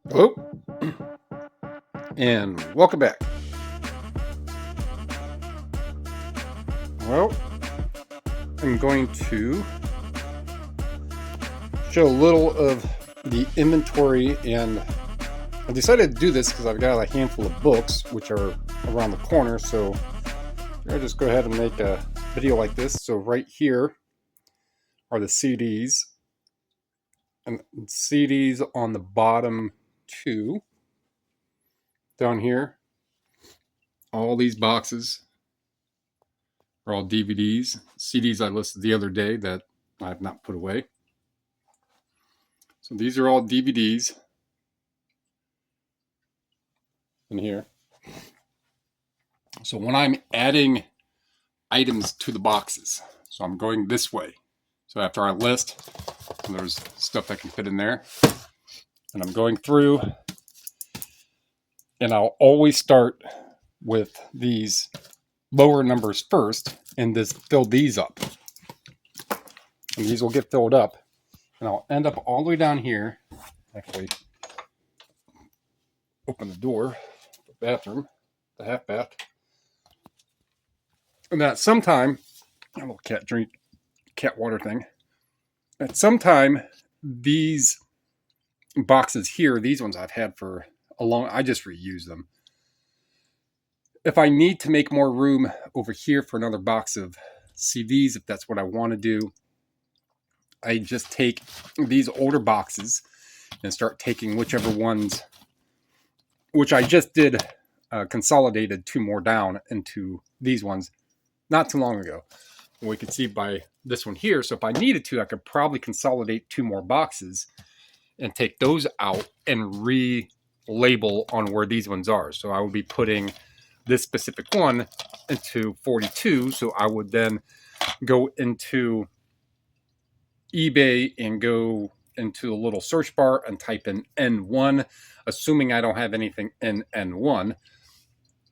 Hello, and welcome back. Well, I'm going to show a little of the inventory, and I decided to do this because I've got a handful of books which are around the corner, so I'll just go ahead and make a video like this. So right here are the CDs, and CDs on the bottom two. Down here, all these boxes are all DVDs. CDs I listed the other day that I have not put away. So these are all DVDs in here. So when I'm adding items to the boxes, so I'm going this way. So after I list, there's stuff that can fit in there. And I'm going through, and I'll always start with these lower numbers first and just fill these up. And these will get filled up. And I'll end up all the way down here. Actually, open the door, the bathroom, the half bath. And that sometime, a little cat water thing. At some time, these boxes here, these ones I've had for a long, I just reuse them. If I need to make more room over here for another box of CDs, if that's what I want to do, I just take these older boxes and start taking whichever ones, which I just did, consolidated two more down into these ones not too long ago. We could see by this one here. So if I needed to, I could probably consolidate two more boxes and take those out and relabel on where these ones are. So I would be putting this specific one into 42. So I would then go into eBay and go into a little search bar and type in N1, assuming I don't have anything in N1,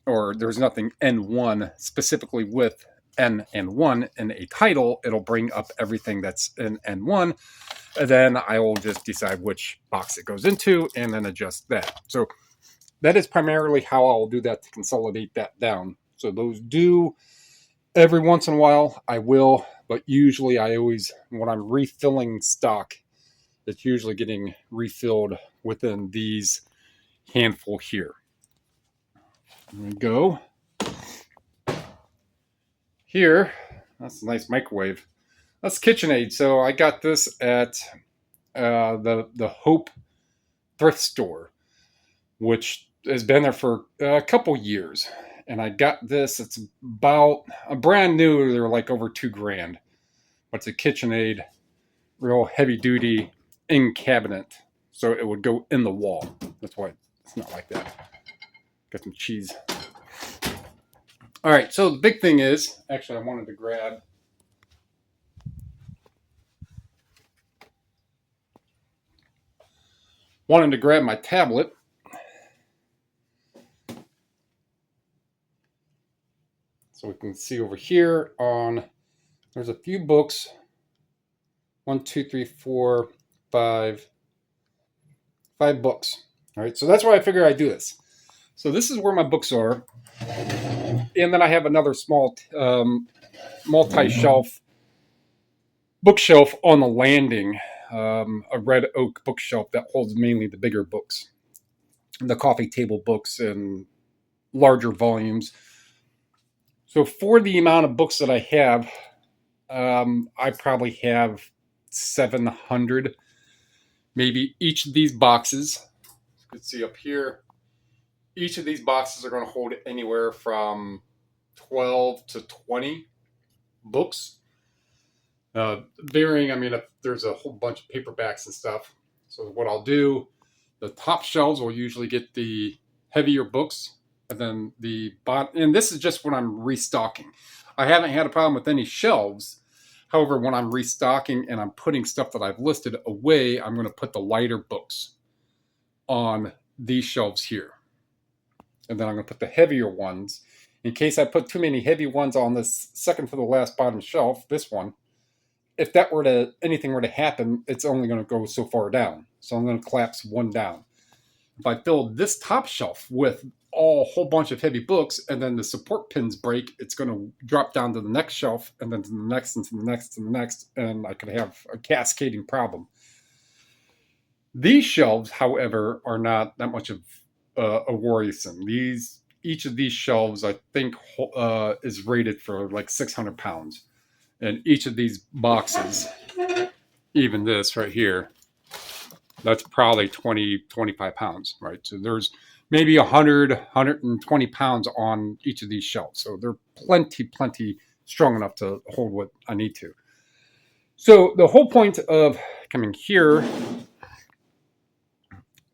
or there's nothing N1 specifically with N and 1 in a title. It'll bring up everything that's in N1, and then I will just decide which box it goes into and then adjust that. So that is primarily how I'll do that to consolidate that down. So those do every once in a while, I will, but usually I always, when I'm refilling stock, it's usually getting refilled within these handful here. There we go. Here, that's a nice microwave. That's KitchenAid. So I got this at the Hope thrift store, which has been there for a couple years. And I got this. It's about a brand new. They're like over $2,000, but it's a KitchenAid, real heavy duty in cabinet. So it would go in the wall. That's why it's not like that. Got some cheese. All right, so the big thing is, actually, I wanted to grab my tablet. So we can see over here on, there's a few books. 1, 2, 3, 4, 5 books. All right, so that's why I figured I'd do this. So this is where my books are. And then I have another small multi-shelf bookshelf on the landing, a red oak bookshelf that holds mainly the bigger books, the coffee table books and larger volumes. So for the amount of books that I have, I probably have 700, maybe each of these boxes. You can see up here, each of these boxes are going to hold anywhere from 12 to 20 books. Varying, I mean, if there's a whole bunch of paperbacks and stuff. So what I'll do, the top shelves will usually get the heavier books, and then the bottom, and this is just when I'm restocking. I haven't had a problem with any shelves. However, when I'm restocking and I'm putting stuff that I've listed away, I'm going to put the lighter books on these shelves here. And then I'm going to put the heavier ones. In case I put too many heavy ones on this second to the last bottom shelf, this one, if that were to anything were to happen, it's only going to go so far down. So I'm going to collapse one down. If I fill this top shelf with a whole bunch of heavy books, and then the support pins break, it's going to drop down to the next shelf, and then to the next, and to the next, and the next, and I could have a cascading problem. These shelves, however, are not that much of a worrisome. Each of these shelves, I think, is rated for like 600 pounds. And each of these boxes, even this right here, that's probably 20, 25 pounds, right? So there's maybe 100, 120 pounds on each of these shelves. So they're plenty strong enough to hold what I need to. So the whole point of coming here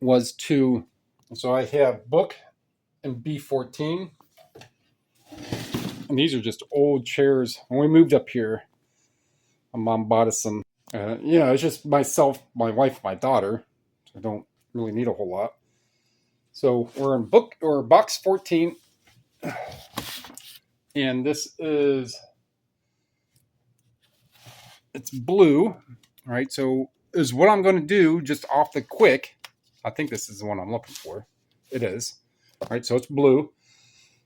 was to, so I have book and B14. And these are just old chairs. When we moved up here, my mom bought us some, it's just myself, my wife, my daughter. So I don't really need a whole lot. So we're in box 14. And this it's blue, right? So is what I'm going to do just off the quick. I think this is the one I'm looking for. It is. All right, so it's blue.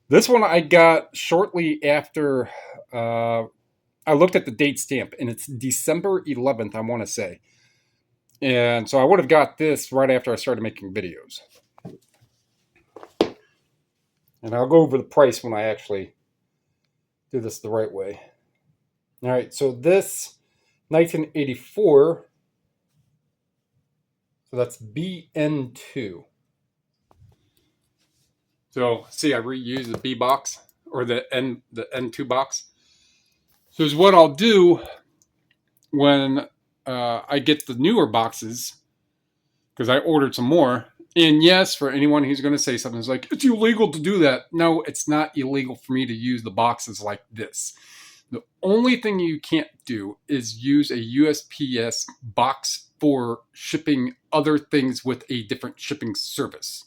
This one I got shortly after I looked at the date stamp, and it's December 11th, I want to say. And so I would have got this right after I started making videos. And I'll go over the price when I actually do this the right way. All right, so this 1984, so that's BN2. So see, I reuse the B box or the N2 box. So is what I'll do when I get the newer boxes, because I ordered some more. And yes, for anyone who's going to say something, it's like, it's illegal to do that. No, it's not illegal for me to use the boxes like this. The only thing you can't do is use a USPS box for shipping other things with a different shipping service.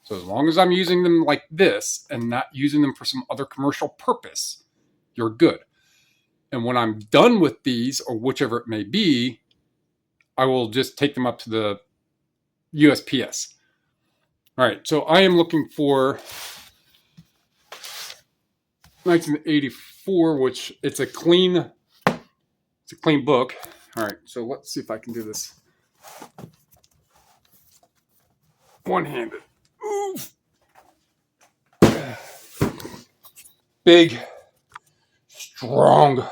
So as long as I'm using them like this and not using them for some other commercial purpose, you're good. And when I'm done with these, or whichever it may be, I will just take them up to the USPS. All right, so I am looking for 1984, which it's a clean book. All right, so let's see if I can do this one-handed. Oof. Big, strong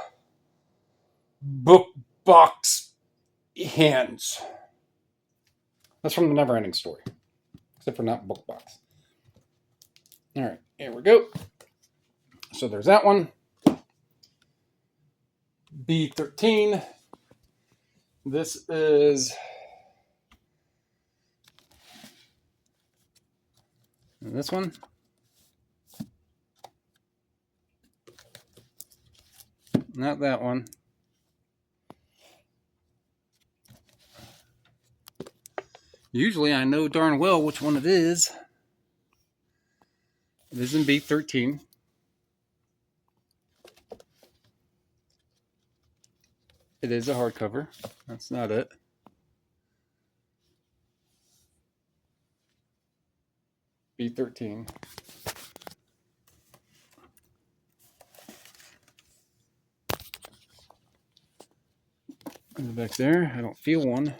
book box hands. That's from the Never-Ending Story, except for not book box. All right, here we go. So there's that one. B13. This is this one. Not that one. Usually I know darn well which one it is. It is in B13. It is a hardcover. That's not it. B13. Back there, I don't feel one.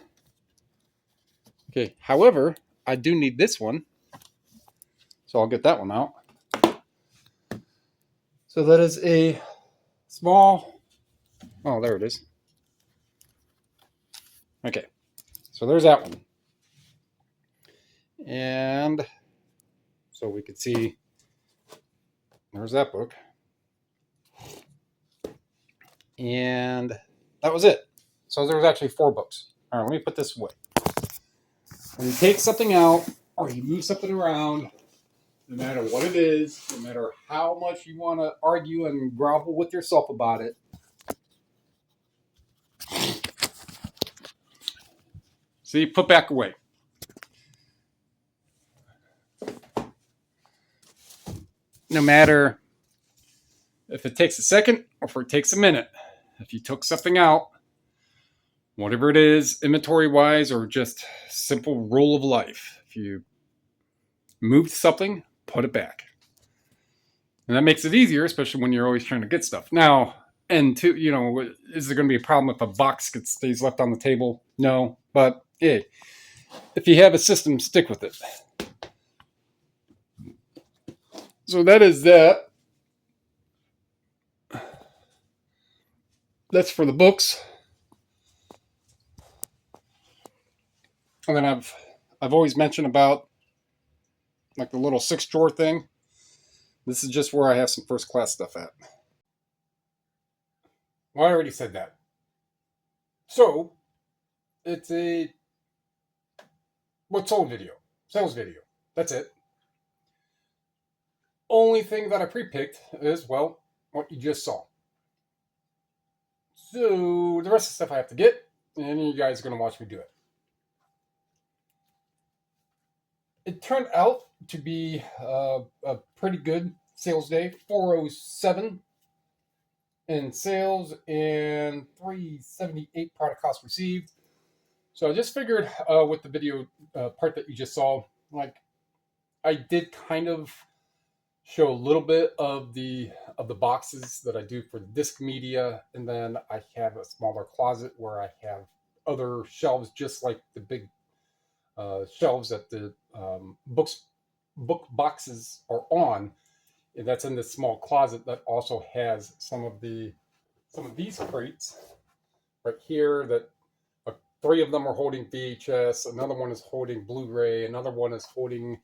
Okay, however, I do need this one. So I'll get that one out. So that is a small, oh, there it is. Okay, so there's that one. And so we could see, there's that book. And that was it. So there was actually 4 books. All right, let me put this away. When you take something out or you move something around, no matter what it is, no matter how much you want to argue and grovel with yourself about it, see, put back away. No matter if it takes a second or if it takes a minute, if you took something out, Whatever it is, inventory wise, or just simple rule of life. If you move something, put it back. And that makes it easier, especially when you're always trying to get stuff. Now, and two, is there going to be a problem if a box stays left on the table? No. But hey, if you have a system, stick with it. So that is that. That's for the books. And then I've always mentioned about like the little 6-drawer thing. This is just where I have some first class stuff at. Well, I already said that. So it's a what sold video, sales video. That's it. Only thing that I pre-picked is, well, what you just saw. So the rest of the stuff I have to get, and you guys are going to watch me do it. It turned out to be a pretty good sales day. 407 in sales and 378 product cost received. So I just figured with the video part that you just saw, like I did kind of show a little bit of the boxes that I do for the disc media, and then I have a smaller closet where I have other shelves just like the big shelves that the book boxes are on. And that's in this small closet that also has some of these crates right here that 3 of them are holding VHS, another one is holding Blu-ray, another one is holding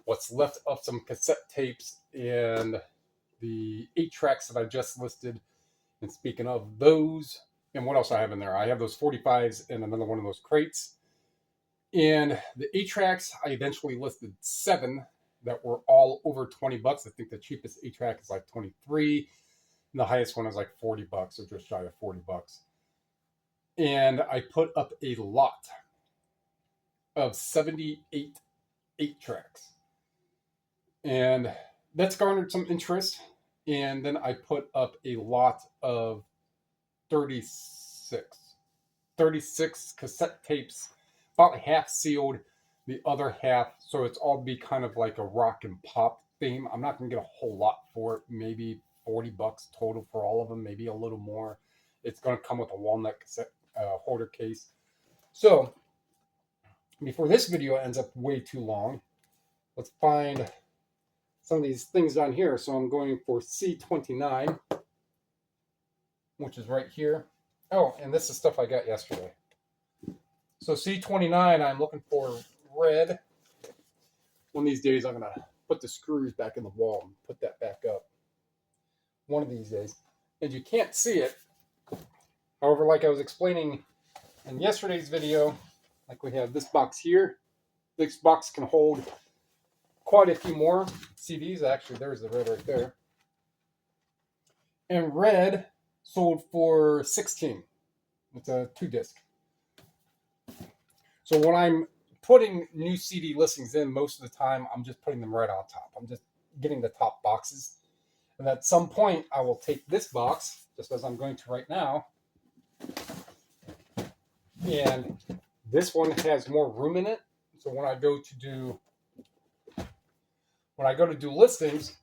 what's left of some cassette tapes and the 8 tracks that I just listed. And speaking of those, and what else I have in there? I have those 45s and another one of those crates. And the 8 tracks, I eventually listed 7 that were all over $20. I think the cheapest 8 track is like 23, and the highest one is like $40 or just shy of $40. And I put up a lot of 78 8 tracks. And that's garnered some interest. And then I put up a lot of 36 cassette tapes, about half sealed, the other half. So it's all be kind of like a rock and pop theme. I'm not going to get a whole lot for it, maybe $40 total for all of them, maybe a little more. It's going to come with a walnut cassette holder case. So before this video ends up way too long, let's find some of these things down here. So I'm going for C29, which is right here. Oh, and this is stuff I got yesterday. So C29, I'm looking for red. One of these days, I'm going to put the screws back in the wall and put that back up. One of these days. And you can't see it. However, like I was explaining in yesterday's video, like we have this box here. This box can hold quite a few more CDs. Actually, there's the red right there. And red sold for $16. It's a 2-disc. So when I'm putting new CD listings in, most of the time, I'm just putting them right on top. I'm just getting the top boxes. And at some point, I will take this box, just as I'm going to right now. And this one has more room in it. So when I go to do listings,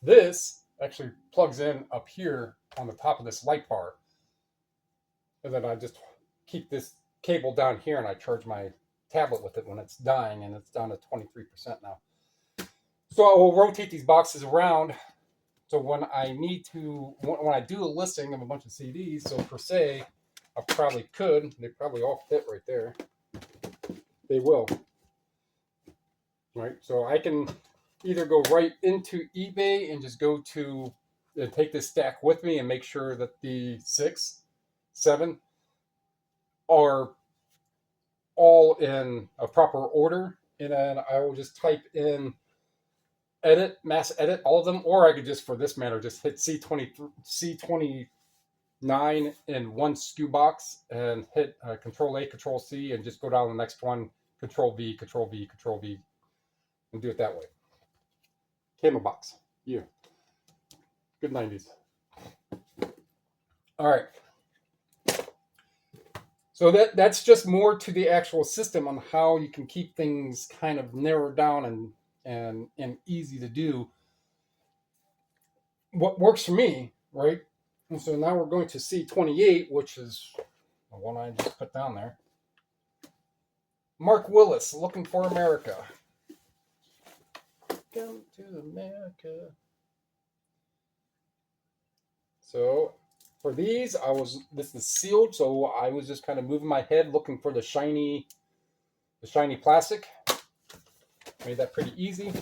this actually plugs in up here on the top of this light bar. And then I just keep this cable down here and I charge my tablet with it when it's dying, and it's down to 23% now. So I will rotate these boxes around. So when I do a listing of a bunch of CDs, so per se, I probably could. They probably all fit right there. They will. Right? So I can either go right into eBay and just go to and take this stack with me and make sure that the 6, 7 are all in a proper order. And then I will just type in mass edit all of them, or I could just, for this matter, just hit C29 in one SKU box and hit Control A, Control C, and just go down the next one, Control V, Control V, Control V, and do it that way. Camo box. You. Good 90s. All right. So that's just more to the actual system on how you can keep things kind of narrowed down and easy to do. What works for me, right? And so now we're going to C28, which is the one I just put down there. Mark Willis, Looking for America. Come to America. So for these, this is sealed, so I was just kind of moving my head looking for the shiny plastic. Made that pretty easy.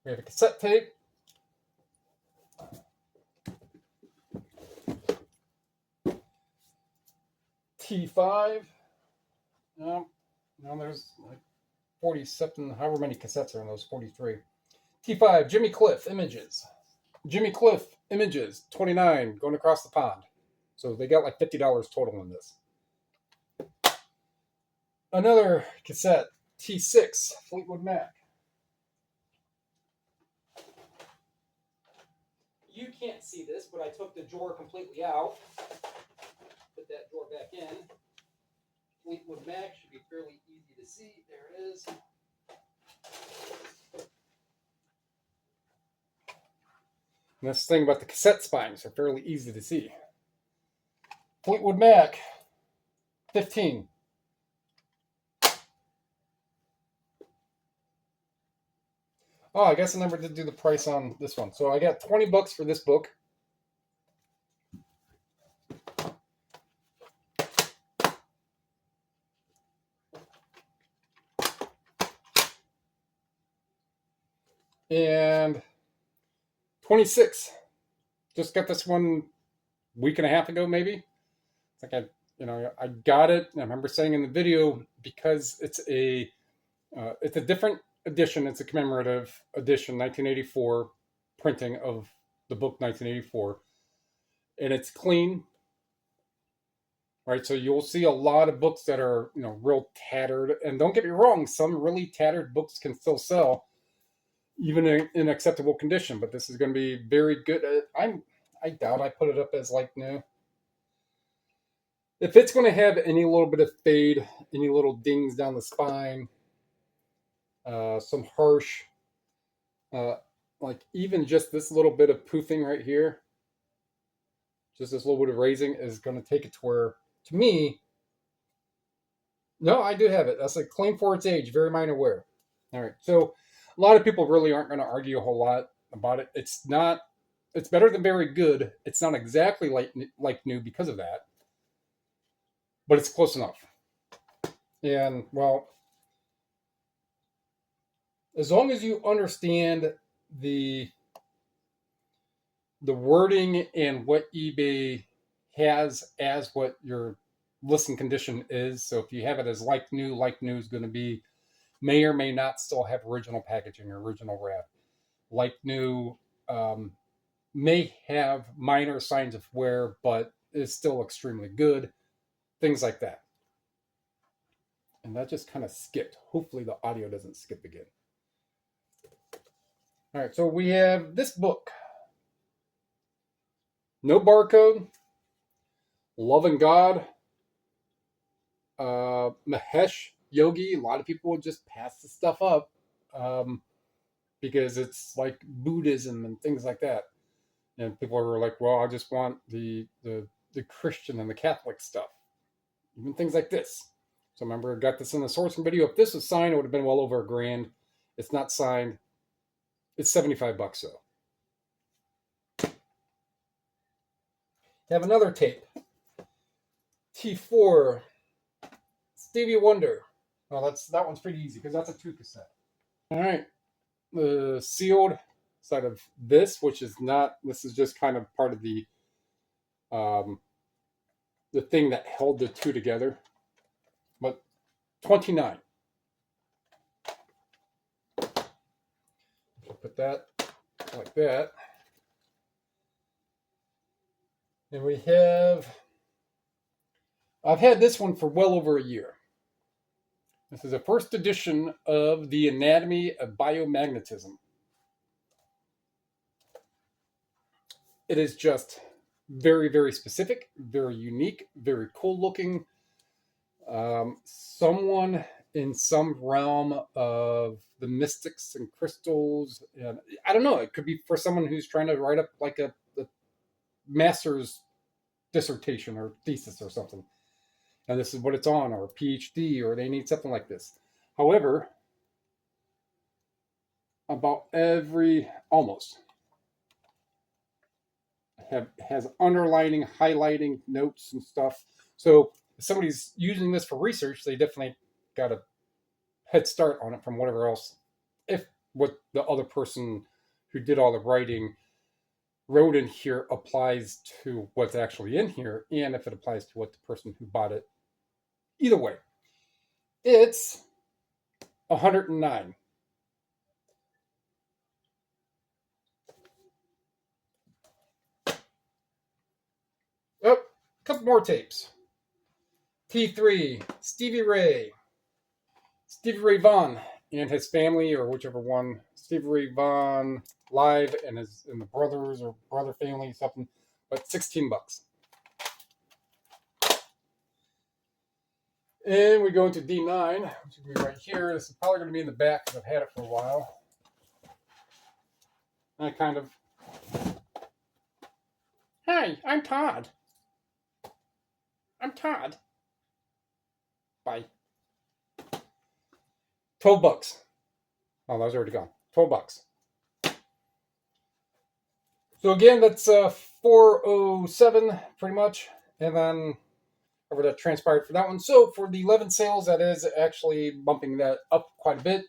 We have a cassette tape. T5. No, there's like 40-something, however many cassettes are in those, 43. T5, Jimmy Cliff Images. Jimmy Cliff Images, 29, Going Across the Pond. So they got like $50 total in this. Another cassette, T6, Fleetwood Mac. You can't see this, but I took the drawer completely out. Put that drawer back in. Fleetwood Mac should be fairly easy to see. There it is. And this thing about the cassette spines are fairly easy to see. Fleetwood Mac, 15. Oh, I guess I never did do the price on this one. So I got $20 for this book. And 26. Just got this one week and a half ago, maybe. It's like I got it. I remember saying in the video, because it's a different edition. It's a commemorative edition, 1984 printing of the book 1984, and it's clean. Right, so you'll see a lot of books that are real tattered, and don't get me wrong, some really tattered books can still sell, even in acceptable condition. But this is going to be very good. I doubt I put it up as like new. If it's going to have any little bit of fade, any little dings down the spine, some harsh, like even just this little bit of poofing right here, just this little bit of raising is going to take it to where, to me, no, I do have it. That's like clean for its age, very minor wear. All right, so a lot of people really aren't going to argue a whole lot about it. It's better than very good. It's not exactly like new because of that, but it's close enough. And well, as long as you understand the wording and what eBay has as what your listing condition is. So if you have it as like new is going to be, may or may not still have original packaging or original wrap. Like new may have minor signs of wear, but is still extremely good. Things like that. And that just kind of skipped. Hopefully the audio doesn't skip again. All right, so we have this book. No barcode. Loving God. Mahesh Yogi. A lot of people would just pass the stuff up because it's like Buddhism and things like that. And people are like, well, I just want the Christian and the Catholic stuff. Even things like this. So remember, I got this in the sourcing video. If this was signed, it would have been well over $1,000. It's not signed. It's $75 though. Have another tape. T4. Stevie Wonder. Well, that one's pretty easy because that's a 2 cassette. All right. The sealed side of this, which is not, this is just kind of part of the thing that held the two together. But 29. Put that like that. And we have, I've had this one for well over a year. This is a first edition of The Anatomy of Biomagnetism. It is just Very, very specific, very unique, very cool looking. Someone in some realm of the mystics and crystals, and I don't know. It could be for someone who's trying to write up like a master's dissertation or thesis or something, and this is what it's on, or a PhD, or they need something like this. However, about every almost has underlining, highlighting notes and stuff. So if somebody's using this for research, they definitely got a head start on it from whatever else. If what the other person who did all the writing wrote in here applies to what's actually in here, and if it applies to what the person who bought it. Either way, it's 109. Oh, a couple more tapes. T3, Stevie Ray Vaughan and his family, or whichever one. Stevie Ray Vaughan live and the brothers or brother family, something, but $16. And we go into D9, which will be right here. This is probably going to be in the back because I've had it for a while. And I kind of, hi, I'm Todd. I'm Todd. Bye. $12. Oh, that was already gone. $12. So again, that's 407 pretty much, and then over that transpired for that one. So for the 11 sales, that is actually bumping that up quite a bit.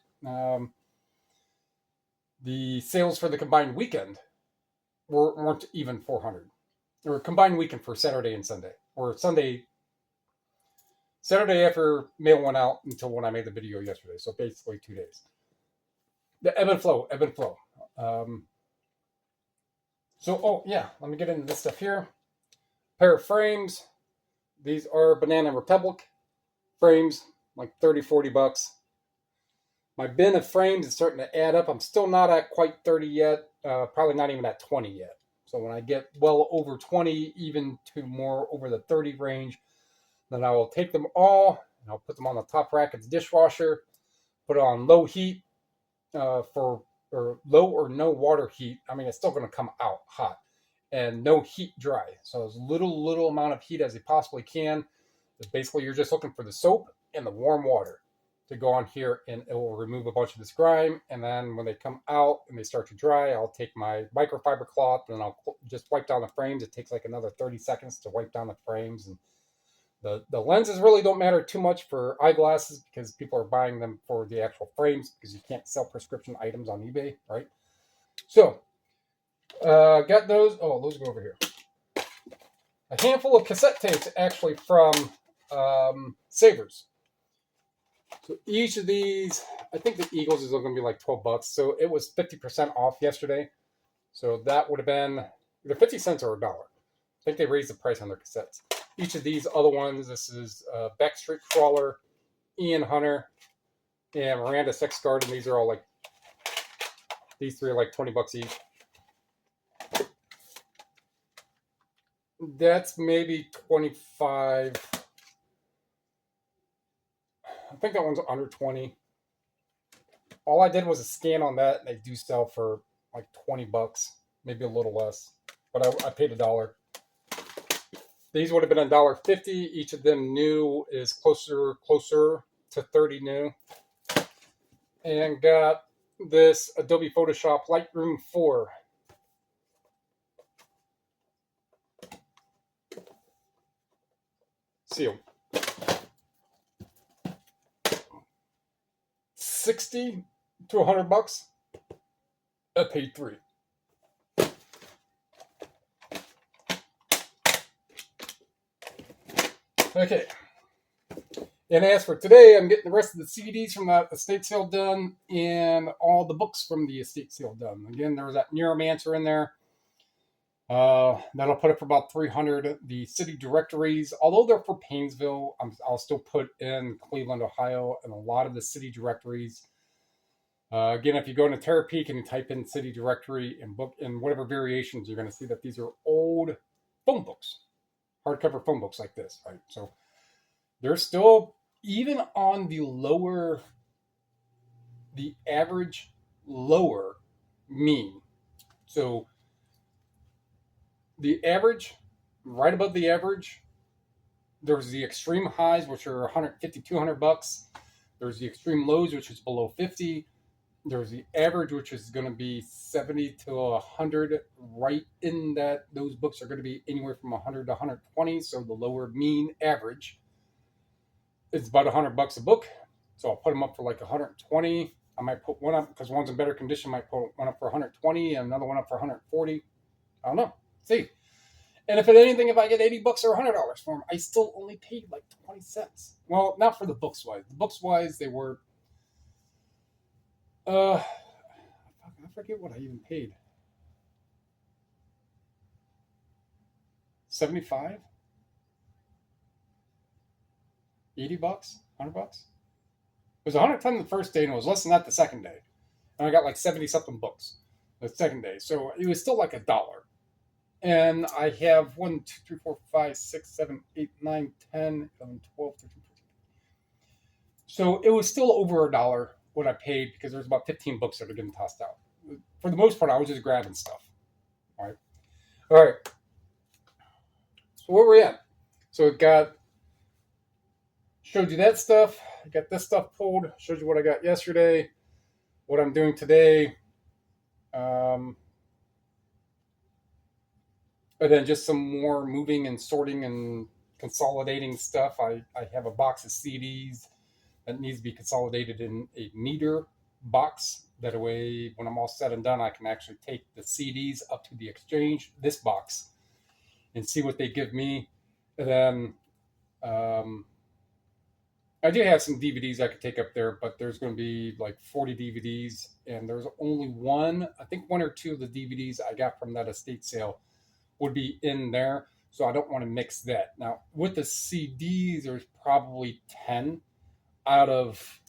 The sales for the combined weekend weren't even 400. Or combined weekend for Saturday and Sunday, or Saturday after mail went out until when I made the video yesterday. So basically 2 days. The ebb and flow. Oh yeah, let me get into this stuff here. Pair of frames. These are Banana Republic frames, like $30-$40. My bin of frames is starting to add up. I'm still not at quite 30 yet. Probably not even at 20 yet. So when I get well over 20, even to more over the 30 range, then I will take them all and I'll put them on the top rack of the dishwasher, put it on low heat or low or no water heat. I mean, it's still going to come out hot, and no heat dry. So as little amount of heat as you possibly can. Basically, you're just looking for the soap and the warm water to go on here, and it will remove a bunch of this grime. And then when they come out and they start to dry, I'll take my microfiber cloth and I'll just wipe down the frames. It takes like another 30 seconds to wipe down the frames. And the lenses really don't matter too much for eyeglasses because people are buying them for the actual frames because you can't sell prescription items on eBay, right? So, got those. Oh, those go over here. A handful of cassette tapes actually from Savers. So each of these, I think the Eagles is going to be like $12. So it was 50% off yesterday. So that would have been either 50 cents or $1. I think they raised the price on their cassettes. Each of these other ones, this is Backstreet Crawler, Ian Hunter, and Miranda Sex Garden. These are all like, these three are like $20 each. That's maybe 25. I think that one's under 20. All I did was a scan on that, and they do sell for like $20, maybe a little less. But I paid $1. These would have been $1.50. Each of them new is closer to 30 new. And got this Adobe Photoshop Lightroom 4. Sealed. 60 to $100. I paid $3. Okay. And as for today, I'm getting the rest of the CDs from that estate sale done and all the books from the estate sale done. Again, there was that Neuromancer in there. That'll put it for about $300. The city directories, although they're for Painesville, I'll still put in Cleveland, Ohio, and a lot of the city directories. Again, if you go into Terapeak and you type in city directory and book in whatever variations, you're going to see that these are old phone books, hardcover phone books like this, right? So they're still, even on the average lower mean. So the average, right above the average, there's the extreme highs, which are 150, 200 bucks. There's the extreme lows, which is below 50. There's the average, which is going to be 70 to 100. Right in that, those books are going to be anywhere from 100 to 120. So the lower mean average is about 100 bucks a book. So I'll put them up for like 120. I might put one up because one's in better condition. I might put one up for 120 and another one up for 140. I don't know. See. And if I get 80 bucks or $100 for them, I still only paid like 20 cents. Well, not for the books wise. The books wise, they were, I forget what I even paid. 75? 80 bucks? 100 bucks? It was 110 the first day and it was less than that the second day. And I got like 70 something books the second day. So it was still like $1. And I have 1, 2, 3, 4, 5, 6, 7, 8, 9, 10, 11, 12, 13, 14. So it was still over $1 what I paid because there's about 15 books that are getting tossed out. For the most part, I was just grabbing stuff. All right. So where we're at. So it showed you that stuff. I got this stuff pulled. Showed you what I got yesterday. What I'm doing today. And then just some more moving and sorting and consolidating stuff. I have a box of CDs that needs to be consolidated in a neater box. That way, when I'm all said and done, I can actually take the CDs up to the exchange, this box, and see what they give me. And then I do have some DVDs I could take up there, but there's going to be like 40 DVDs, and there's only one or two of the DVDs I got from that estate sale would be in there, so I don't want to mix that. Now, with the CDs, there's probably 10 out of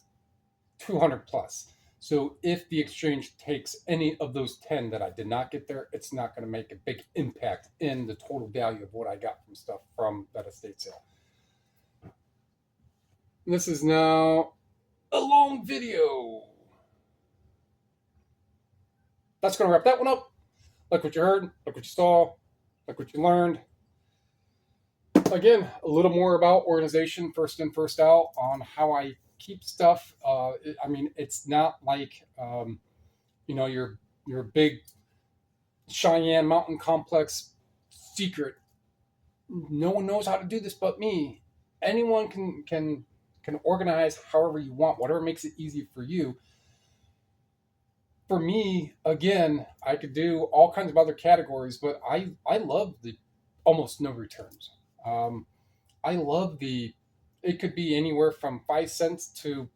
200 plus. So if the exchange takes any of those 10 that I did not get there, it's not going to make a big impact in the total value of what I got from stuff from that estate sale. This is now a long video. That's going to wrap that one up. Like what you heard, like what you saw, like what you learned. Again, a little more about organization, first in, first out, on how I keep stuff. It's not like, your big Cheyenne Mountain Complex secret. No one knows how to do this but me. Anyone can organize however you want, whatever makes it easy for you. For me, again, I could do all kinds of other categories, but I love the almost no returns. I love it could be anywhere from 5 cents to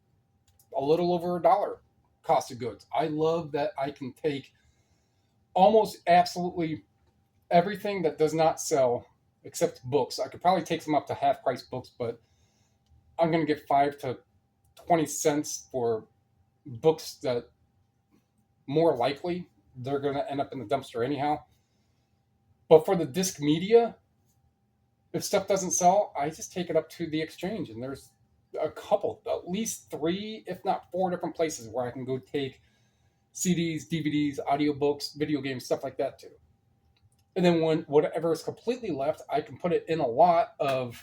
a little over $1 cost of goods. I love that I can take almost absolutely everything that does not sell except books. I could probably take some up to half price books, but I'm going to get 5 to 20 cents for books that more likely they're going to end up in the dumpster anyhow. But for the disc media, if stuff doesn't sell, I just take it up to the exchange. And there's a couple, at least 3, if not 4 different places where I can go take CDs, DVDs, audiobooks, video games, stuff like that too. And then when whatever is completely left, I can put it in a lot of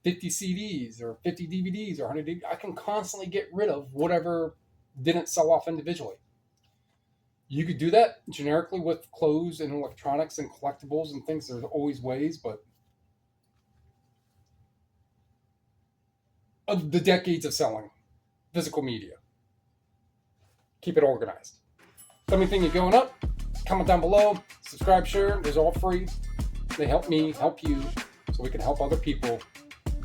50 CDs or 50 DVDs or 100 DVDs. I can constantly get rid of whatever didn't sell off individually. You could do that generically with clothes and electronics and collectibles and things. There's always ways, but of the decades of selling physical media, keep it organized. Tell me anything you're going up, comment down below, subscribe, share. Those are all free. They help me help you so we can help other people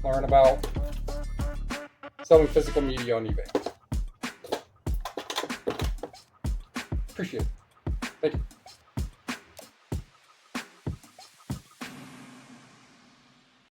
learn about selling physical media on eBay. Appreciate it. Thank you.